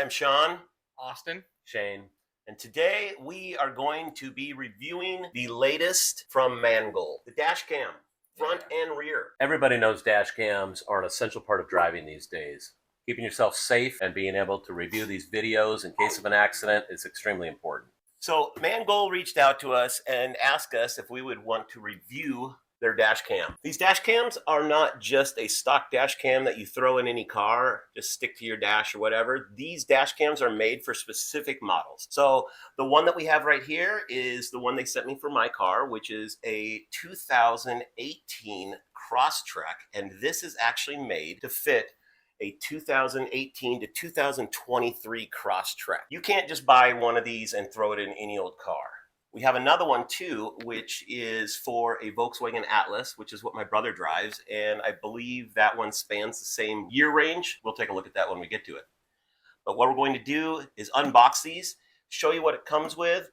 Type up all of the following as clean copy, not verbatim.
I'm Sean. Austin. Shane. And today we are going to be reviewing the latest from Mangoal, the dash cam, front and rear. Everybody knows dash cams are an essential part of driving these days. Keeping yourself safe and being able to review these videos in case of an accident is extremely important. So Mangoal reached out to us and asked us if we would want to review their dash cam. These dash cams are not just a stock dash cam that you throw in any car, just stick to your dash or whatever. These dash cams are made for specific models. So the one that we have right here is the one they sent me for my car, which is a 2018 Crosstrek. And this is actually made to fit a 2018 to 2023 Crosstrek. You can't just buy one of these and throw it in any old car. We have another one too, which is for a Volkswagen Atlas, which is what my brother drives. And I believe that one spans the same year range. We'll take a look at that when we get to it. But what we're going to do is unbox these, show you what it comes with,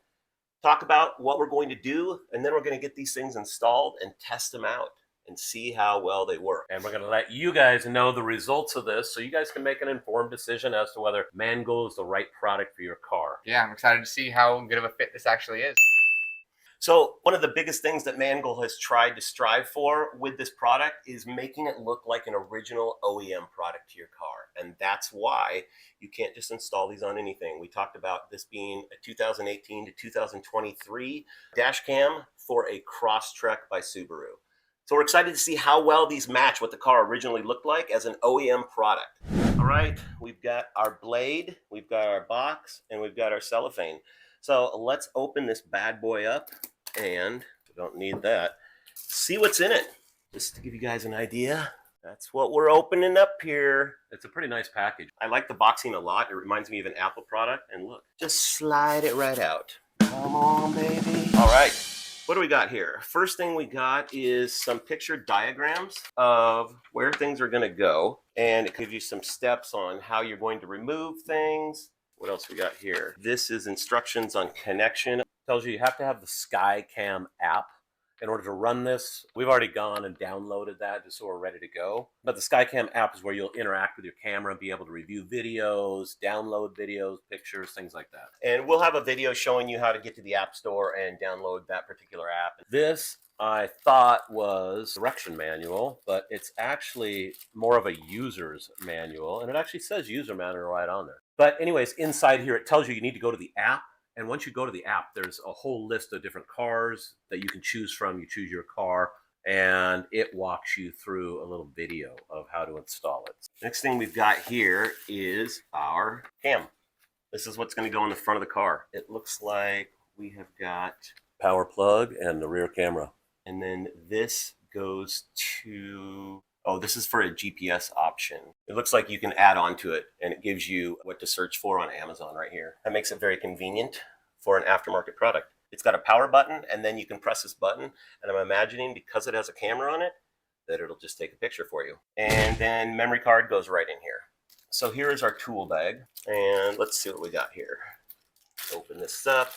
talk about what we're going to do, and then we're going to get these things installed and test them out and see how well they work. And we're going to let you guys know the results of this so you guys can make an informed decision as to whether Mangoal is the right product for your car. Yeah, I'm excited to see how good of a fit this actually is. So one of the biggest things that Mangoal has tried to strive for with this product is making it look like an original OEM product to your car. And that's why you can't just install these on anything. We talked about this being a 2018 to 2023 dash cam for a Crosstrek by Subaru. So we're excited to see how well these match what the car originally looked like as an OEM product. All right, we've got our blade, we've got our box, and we've got our cellophane. So let's open this bad boy up, and we don't need that. See what's in it. Just to give you guys an idea, that's what we're opening up here. It's a pretty nice package. I like the boxing a lot. It reminds me of an Apple product. And look, just slide it right out. Come on, baby. All right. What do we got here? First thing we got is some picture diagrams of where things are going to go. And it gives you some steps on how you're going to remove things. What else we got here? This is instructions on connection. It tells you have to have the Skycam app in order to run this. We've already gone and downloaded that just so we're ready to go. But the Skycam app is where you'll interact with your camera and be able to review videos, download videos, pictures, things like that. And we'll have a video showing you how to get to the App Store and download that particular app. This I thought was direction manual, but it's actually more of a user's manual. And it actually says user manual right on there. But anyways, inside here, it tells you need to go to the app. And once you go to the app, there's a whole list of different cars that you can choose from. You choose your car, and it walks you through a little video of how to install it. Next thing we've got here is our cam. This is what's going to go in the front of the car. It looks like we have got Power plug and the rear camera. And then this goes to, oh, this is for a GPS option. It looks like you can add on to it, and it gives you what to search for on Amazon right here. That makes it very convenient for an aftermarket product. It's got a power button, and then you can press this button, and I'm imagining because it has a camera on it, that it'll just take a picture for you. And then memory card goes right in here. So here is our tool bag, and let's see what we got here. Open this up.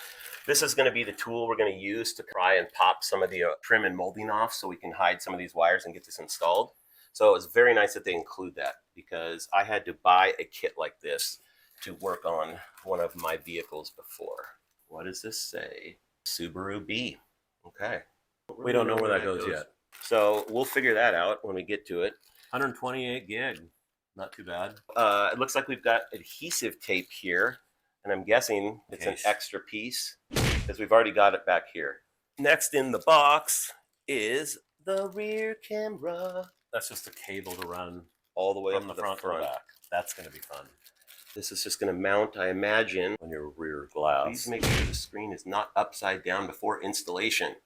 This is going to be the tool we're going to use to try and pop some of the trim and molding off so we can hide some of these wires and get this installed. So it's very nice that they include that because I had to buy a kit like this to work on one of my vehicles before. What does this say? Subaru B. Okay. We don't know where that goes yet. So we'll figure that out when we get to it. 128 gig. Not too bad. It looks like we've got adhesive tape here. And I'm guessing it's an extra piece because we've already got it back here. Next in the box is the rear camera. That's just a cable to run all the way from up the to front to the back. That's going to be fun. This is just going to mount, I imagine, on your rear glass. Please make sure the screen is not upside down before installation.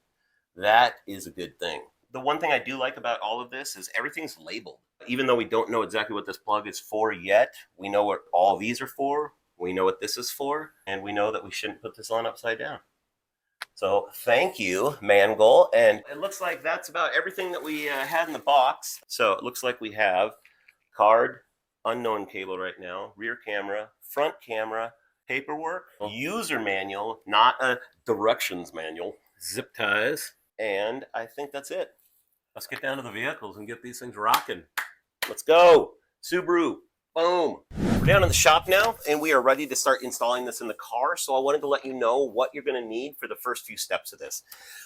That is a good thing. The one thing I do like about all of this is everything's labeled. Even though we don't know exactly what this plug is for yet, we know what all these are for. We know what this is for, and we know that we shouldn't put this on upside down. So thank you, Mangoal. And it looks like that's about everything that we had in the box. So it looks like we have card, unknown cable right now, rear camera, front camera, paperwork, user manual, not a directions manual, zip ties, and I think that's it. Let's get down to the vehicles and get these things rocking. Let's go. Subaru. Boom. We're down in the shop now, and we are ready to start installing this in the car. So I wanted to let you know what you're going to need for the first few steps of this.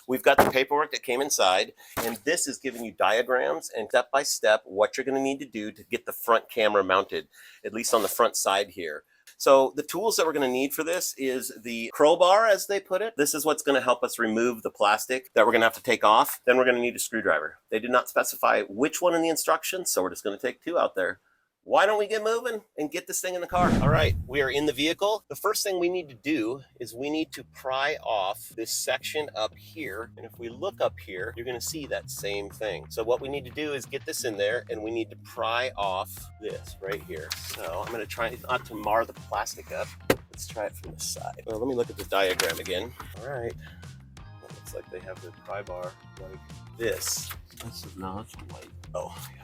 We've got the paperwork that came inside, and this is giving you diagrams and step by step what you're going to need to do to get the front camera mounted, at least on the front side here. So the tools that we're going to need for this is the crowbar, as they put it. This is what's going to help us remove the plastic that we're going to have to take off. Then we're going to need a screwdriver. They did not specify which one in the instructions, so we're just going to take 2 out there. Why don't we get moving and get this thing in the car? All right, we are in the vehicle. The first thing we need to do is we need to pry off this section up here. And if we look up here, you're gonna see that same thing. So what we need to do is get this in there, and we need to pry off this right here. So I'm gonna try not to mar the plastic up. Let's try it from the side. Well, let me look at the diagram again. All right, it looks like they have the pry bar like this. No, it's white. Oh, yeah.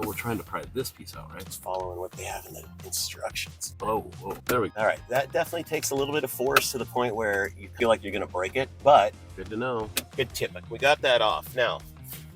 Oh, we're trying to pry this piece out, right? It's following what they have in the instructions. Oh, there we go. All right, that definitely takes a little bit of force to the point where you feel like you're going to break it, but Good to know. good tip. We got that off. Now,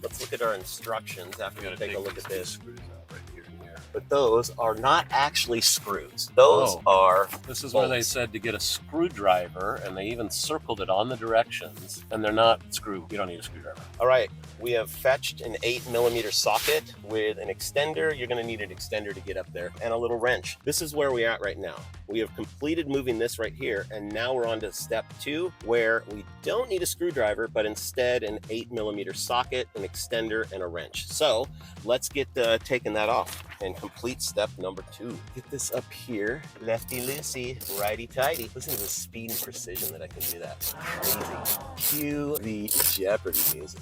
let's look at our instructions after we Gotta take a look at these this. screws out right here and here. But those are not actually screws. Those are This is where they bolts. said to get a screwdriver, and they even circled it on the directions, and they're not screw. You don't need a screwdriver. All right, we have fetched an 8mm socket with an extender. You're gonna need an extender to get up there, and a little wrench. This is where we're at right now. We have completed moving this right here, and now we're on to step 2, where we don't need a screwdriver, but instead an 8mm socket, an extender, and a wrench. So let's get taking that off and complete step number 2. Get this up here, lefty-loosey, righty-tighty. Listen to the speed and precision that I can do that. Crazy. Cue the Jeopardy music.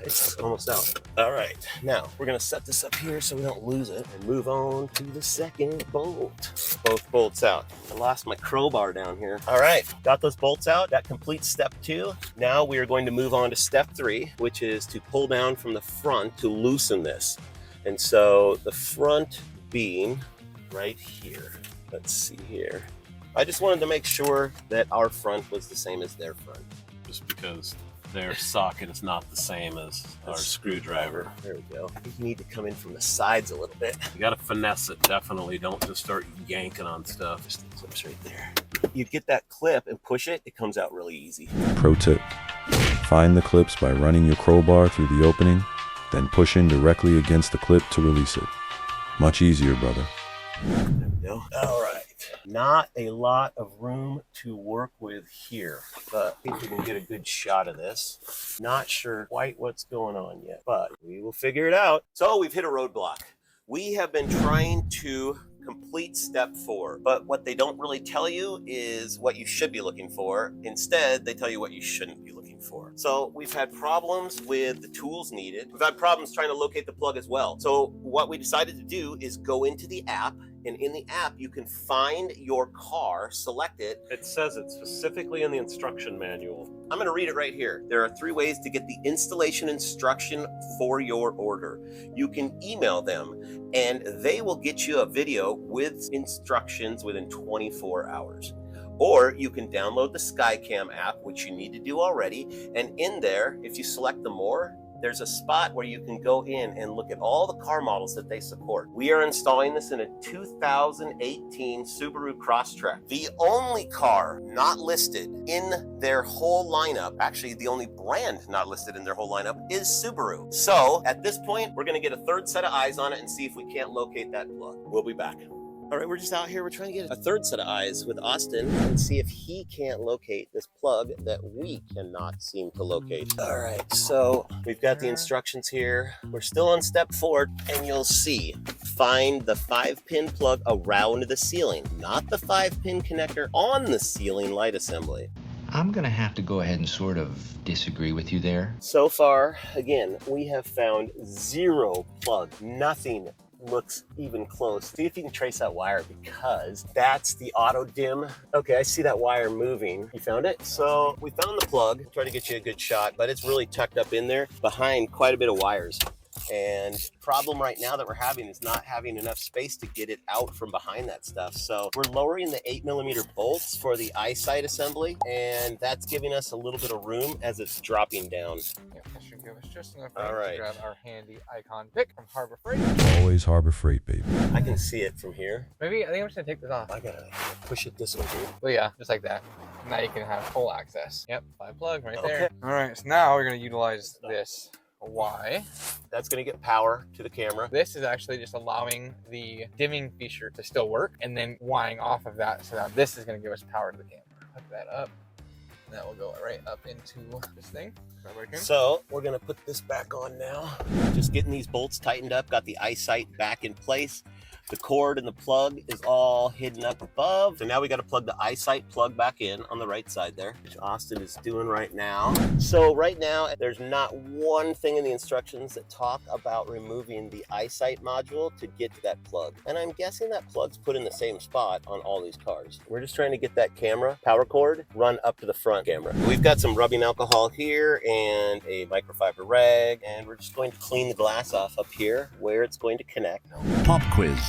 It's almost out. All right, now we're gonna set this up here so we don't lose it and move on to the second bolt. Both bolts out. I lost my crowbar down here. All right, got those bolts out. That completes step 2. Now we are going to move on to step 3, which is to pull down from the front to loosen this. And so the front being right here. Let's see here. I just wanted to make sure that our front was the same as their front. Just because their socket is not the same as our screwdriver. There we go. I think you need to come in from the sides a little bit. You gotta finesse it, definitely. Don't just start yanking on stuff. Just the clips right there. You get that clip and push it, it comes out really easy. Pro tip: find the clips by running your crowbar through the opening, then pushing directly against the clip to release it. Much easier, brother. There we go. All right. Not a lot of room to work with here, but I think we can get a good shot of this. Not sure quite what's going on yet, but we will figure it out. So we've hit a roadblock. We have been trying to complete step 4, but what they don't really tell you is what you should be looking for. Instead, they tell you what you shouldn't be looking for. So we've had problems with the tools needed. We've had problems trying to locate the plug as well. So what we decided to do is go into the app, and in the app, you can find your car, select it. It says it specifically in the instruction manual. I'm going to read it right here. There are 3 ways to get the installation instruction for your order. You can email them, and they will get you a video with instructions within 24 hours. Or you can download the Skycam app, which you need to do already. And in there, if you select the more, there's a spot where you can go in and look at all the car models that they support. We are installing this in a 2018 Subaru Crosstrek. The only car not listed in their whole lineup, actually the only brand not listed in their whole lineup, is Subaru. So at this point, we're gonna get a 3rd set of eyes on it and see if we can't locate that plug. We'll be back. All right, we're just out here. We're trying to get a 3rd set of eyes with Austin and see if he can't locate this plug that we cannot seem to locate. All right, so we've got the instructions here. We're still on step 4, and you'll see, find the 5-pin plug around the ceiling, not the 5-pin connector on the ceiling light assembly. I'm gonna have to go ahead and sort of disagree with you there. So far, again, we have found 0 plug, nothing looks even close. See if you can trace that wire, because that's the auto dim. Okay, I see that wire moving. You found it? So we found the plug. Try to get you a good shot, but it's really tucked up in there behind quite a bit of wires. And the problem right now that we're having is not having enough space to get it out from behind that stuff. So we're lowering the 8mm bolts for the eyesight assembly, and that's giving us a little bit of room as it's dropping down. Yeah, that should Give us just enough All room right. to grab our handy icon pick from Harbor Freight. Always Harbor Freight, baby. I can see it from here. Maybe I think I'm just gonna take this off. I gotta push it this way, dude. Well, yeah, just like that. Now you can have full access. Yep, 5 plug right there. Okay. All right, so now we're gonna utilize this Y. That's gonna get power to the camera. This is actually just allowing the dimming feature to still work and then Ying off of that. So now this is gonna give us power to the camera. Hook that up. And that will go right up into this thing. So we're gonna put this back on now. Just getting these bolts tightened up, got the eyesight back in place. The cord and the plug is all hidden up above. So now we got to plug the eyesight plug back in on the right side there, which Austin is doing right now. So right now, there's not one thing in the instructions that talk about removing the eyesight module to get to that plug. And I'm guessing that plug's put in the same spot on all these cars. We're just trying to get that camera power cord run up to the front camera. We've got some rubbing alcohol here and a microfiber rag, and we're just going to clean the glass off up here where it's going to connect. Pop quiz.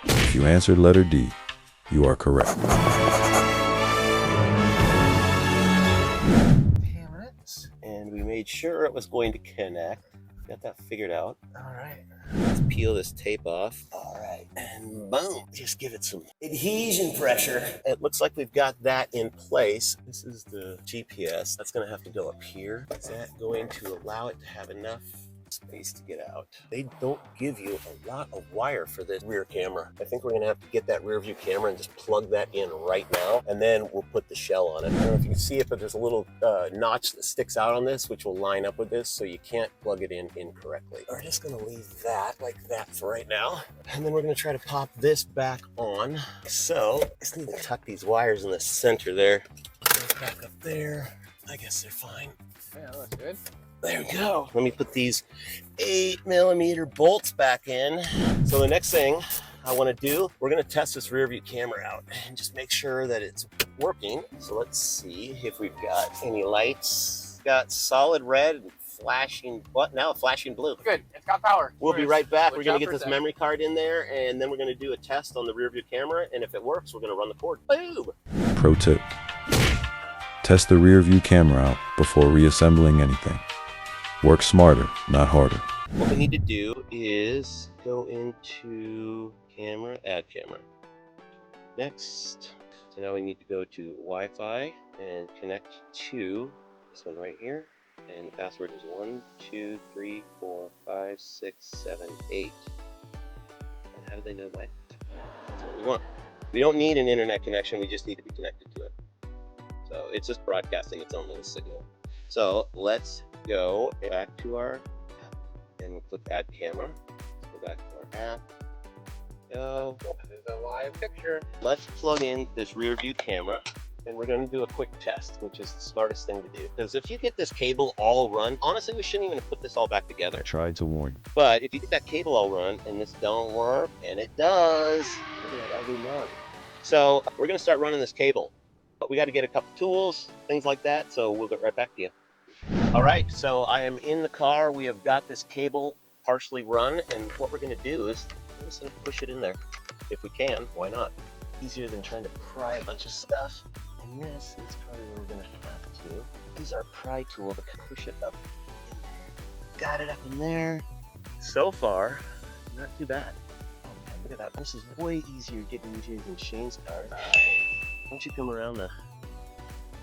If you answered letter D, you are correct. Damn it. And we made sure it was going to connect. Got that figured out. All right. Let's peel this tape off. All right, and boom. Just give it some adhesion pressure. It looks like we've got that in place. This is the GPS. That's gonna have to go up here. Is that going to allow it to have enough space to get out? They don't give you a lot of wire for this rear camera. I think we're gonna have to get that rear view camera and just plug that in right now, and then we'll put the shell on it. I don't know if you can see it, but there's a little notch that sticks out on this, which will line up with this, so you can't plug it in incorrectly. We're just gonna leave that like that for right now, and then we're gonna try to pop this back on. So just need to tuck these wires in the center there. Those back up there. I guess they're fine. Yeah, that looks good. There we go. Let me put these 8mm bolts back in. So the next thing I want to do, we're going to test this rear view camera out and just make sure that it's working. So let's see if we've got any lights. Got solid red and flashing, what now? Flashing blue. Good, it's got power. We'll be right back. Switch We're going out to get for a this sec. memory card in there, and then we're going to do a test on the rear view camera. And if it works, we're going to run the cord. Boom! Pro tip. Test the rear view camera out before reassembling anything. Work smarter, not harder. What we need to do is go into camera, add camera. Next, so now we need to go to Wi-Fi and connect to this one right here. And the password is 1, 2, 3, 4, 5, 6, 7, 8. And how do they know that? That's what we want. We don't need an internet connection, we just need to be connected to it. So it's just broadcasting its own little signal. So let's go back to our app and we'll click add camera. Let's go back to our app. Go. This is a live picture. Let's plug in this rear view camera and we're going to do a quick test, which is the smartest thing to do. Because if you get this cable all run, honestly, we shouldn't even put this all back together. Tried to warn you. But if you get that cable all run and this don't work, and it does, look at that ugly mug. So we're going to start running this cable. But we got to get a couple tools, things like that. So we'll get right back to you. All right, so I am in the car. We have got this cable partially run, and what we're going to do is we're just going to push it in there. If we can, why not? Easier than trying to pry a bunch of stuff. And this is probably where we're going to have to use our pry tool to push it up in there. Got it up in there. So far, not too bad. Oh man, look at that. This is way easier getting into than Shane's car. Why don't you come around the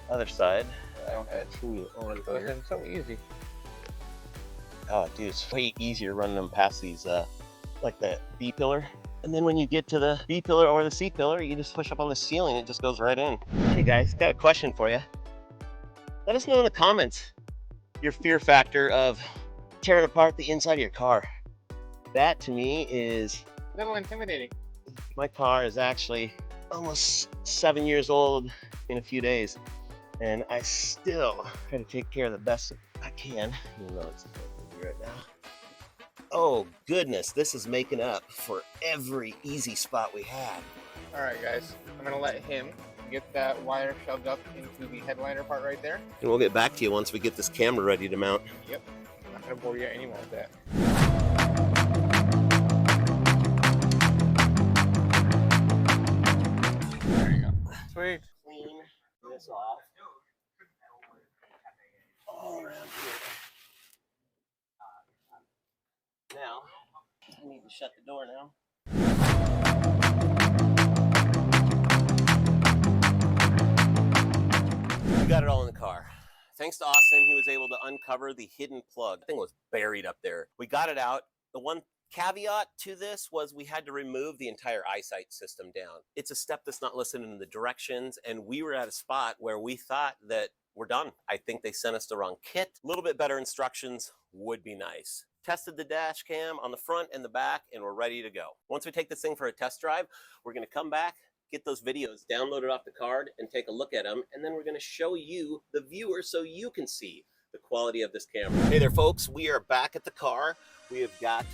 other side? I don't have two on here. It's so easy. Oh, dude, it's way easier running them past these, like the B pillar. And then when you get to the B pillar or the C pillar, you just push up on the ceiling, it just goes right in. Hey guys, got a question for you. Let us know in the comments your fear factor of tearing apart the inside of your car. That to me is, A little intimidating. my car is actually almost 7 years old in a few days. And I still try to take care of the best I can, even though it's right now. Oh goodness, this is making up for every easy spot we had. All right, guys, I'm gonna let him get that wire shoved up into the headliner part right there. And we'll get back to you once we get this camera ready to mount. Yep, I'm not gonna bore you anymore with that. Sweet. clean this off all around here. Now, I need to shut the door now. We got it all in the car. Thanks to Austin, he was able to uncover the hidden plug. The thing was buried up there. We got it out. The one caveat to this was we had to remove the entire eyesight system down. It's a step that's not listed in the directions, and we were at a spot where we thought that we're done. I think they sent us the wrong kit. A little bit better instructions would be nice. Tested the dash cam on the front and the back, and we're ready to go. Once we take this thing for a test drive, we're gonna come back, get those videos downloaded off the card and take a look at them, and then we're gonna show you, the viewer, so you can see the quality of this camera. Hey there folks, we are back at the car. We have got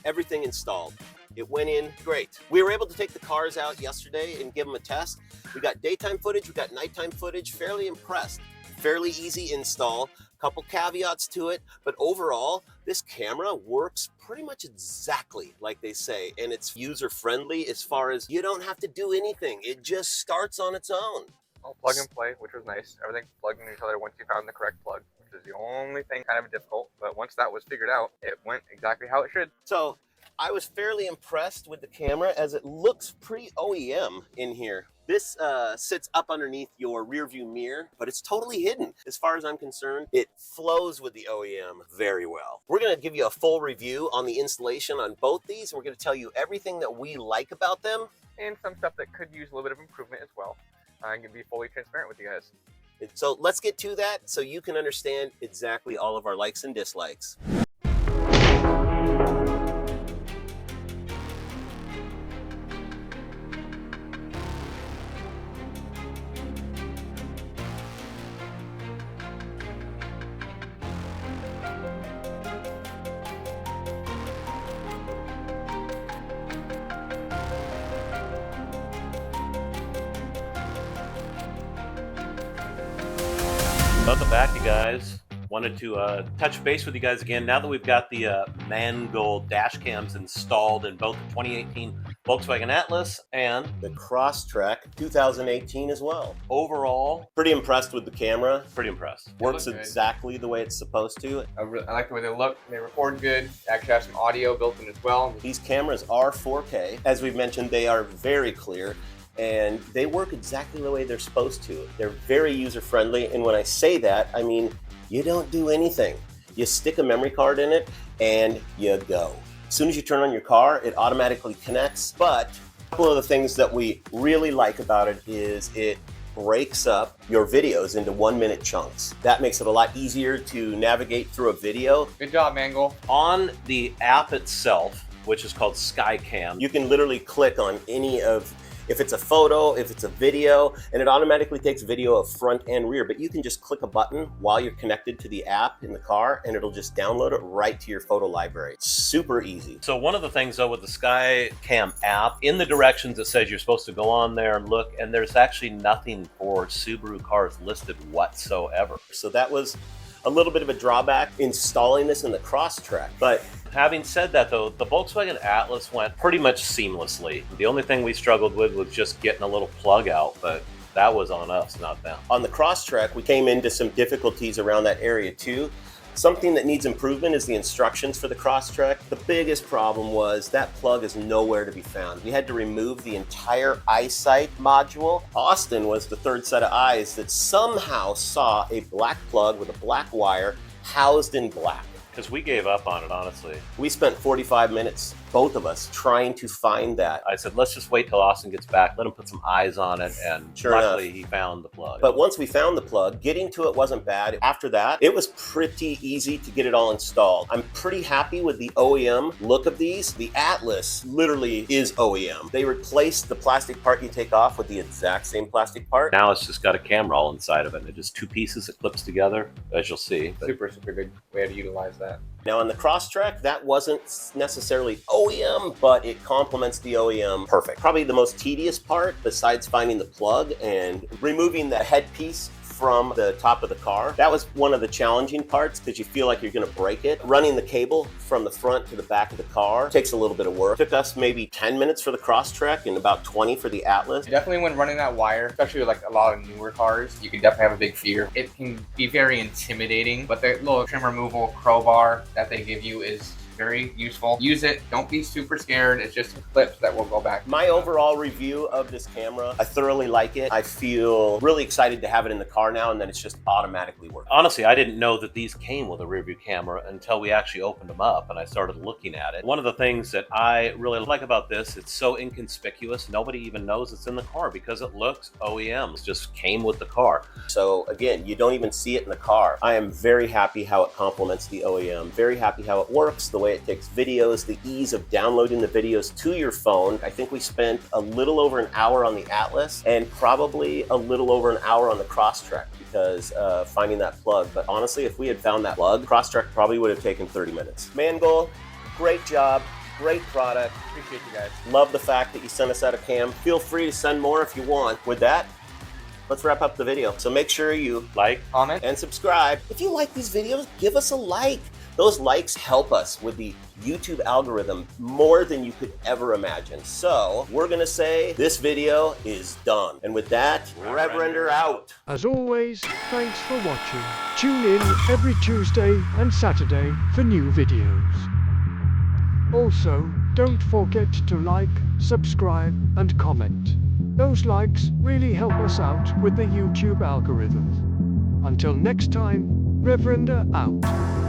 everything installed. It went in great. We were able to take the cars out yesterday and give them a test. We got daytime footage, we got nighttime footage, fairly impressed. Fairly easy install, couple caveats to it, but overall, this camera works pretty much exactly like they say, and it's user-friendly as far as you don't have to do anything. It just starts on its own. All plug and play, which was nice. Everything plugged into each other once you found the correct plug, which is the only thing kind of difficult, but once that was figured out, it went exactly how it should. So I was fairly impressed with the camera as it looks pretty OEM in here. This sits up underneath your rear view mirror, but it's totally hidden. As far as I'm concerned, it flows with the OEM very well. We're gonna give you a full review on the installation on both these. We're gonna tell you everything that we like about them. And some stuff that could use a little bit of improvement as well. I'm gonna be fully transparent with you guys. So let's get to that so you can understand exactly all of our likes and dislikes. Welcome back, you guys. Wanted to touch base with you guys again. Now that we've got the Mangoal Dash Cams installed in both the 2018 Volkswagen Atlas and The Crosstrek 2018 as well. overall, Pretty impressed with the camera. pretty impressed. Works look good. exactly the way it's supposed to. I like the way they look. They record good. They actually have some audio built in as well. These cameras are 4K. As we've mentioned, they are very clear and they work exactly the way they're supposed to. They're very user-friendly, and when I say that, I mean you don't do anything. You stick a memory card in it and you go. As soon as you turn on your car, it automatically connects, but a couple of the things that we really like about it is it breaks up your videos into 1-minute chunks. That makes it a lot easier to navigate through a video. Good job, Mangoal. On the app itself, which is called Skycam, You can literally click on any of, if it's a photo, if it's a video, and it automatically takes video of front and rear, but you can just click a button while you're connected to the app in the car and it'll just download it right to your photo library. Super easy. So one of the things though with the Skycam app, in the directions it says you're supposed to go on there and look, and there's actually nothing for Subaru cars listed whatsoever. So that was a little bit of a drawback installing this in the Crosstrek, but Having said that though, the Volkswagen Atlas went pretty much seamlessly. The only thing we struggled with was just getting a little plug out, but that was on us, not them. on the Crosstrek, we came into some difficulties around that area too. Something that needs improvement is the instructions for the Crosstrek. The biggest problem was that plug is nowhere to be found. We had to remove the entire eyesight module. Austin was the third set of eyes that somehow saw a black plug with a black wire housed in black. Because we gave up on it, honestly. We spent 45 minutes, both of us, trying to find that. I said, let's just wait till Austin gets back, let him put some eyes on it, and Sure luckily enough. he found the plug. But once we found the plug, getting to it wasn't bad. After that, it was pretty easy to get it all installed. I'm pretty happy with the OEM look of these. The Atlas literally is OEM. They replaced the plastic part you take off with the exact same plastic part. now it's just got a camera all inside of it, and it's just two pieces that clips together, as you'll see. But Super good way to utilize that. Now on the Crosstrek, that wasn't necessarily OEM, but it complements the OEM perfect. Probably the most tedious part, besides finding the plug and removing the headpiece from the top of the car. That was one of the challenging parts because you feel like you're going to break it. Running the cable from the front to the back of the car takes a little bit of work. Took us maybe 10 minutes for the Crosstrek and about 20 for the Atlas. Definitely when running that wire, especially with like a lot of newer cars, you can definitely have a big fear. It can be very intimidating, but the little trim removal crowbar that they give you is very useful. Use it. Don't be super scared. It's just some clips that will go back. My overall review of this camera, I thoroughly like it. I feel really excited to have it in the car now, and then it's just automatically working. Honestly, I didn't know that these came with a rear view camera until we actually opened them up and I started looking at it. One of the things that I really like about this, it's so inconspicuous. Nobody even knows it's in the car because it looks OEM. It just came with the car. So again, you don't even see it in the car. I am very happy how it complements the OEM. Very happy how it works, the way it takes videos, the ease of downloading the videos to your phone. I think we spent a little over an hour on the Atlas and probably a little over an hour on the Crosstrek because finding that plug. But honestly, if we had found that plug, Crosstrek probably would have taken 30 minutes. Mangoal, great job. Great product. Appreciate you guys. Love the fact that you sent us out a cam. Feel free to send more if you want. With that, let's wrap up the video. So make sure you Like, Comment. and subscribe. If you like these videos, give us a like. Those likes help us with the YouTube algorithm more than you could ever imagine. So we're gonna say this video is done. And with that, Reverender out. As always, thanks for watching. Tune in every Tuesday and Saturday for new videos. Also, don't forget to like, subscribe, and comment. Those likes really help us out with the YouTube algorithm. Until next time, Reverender out.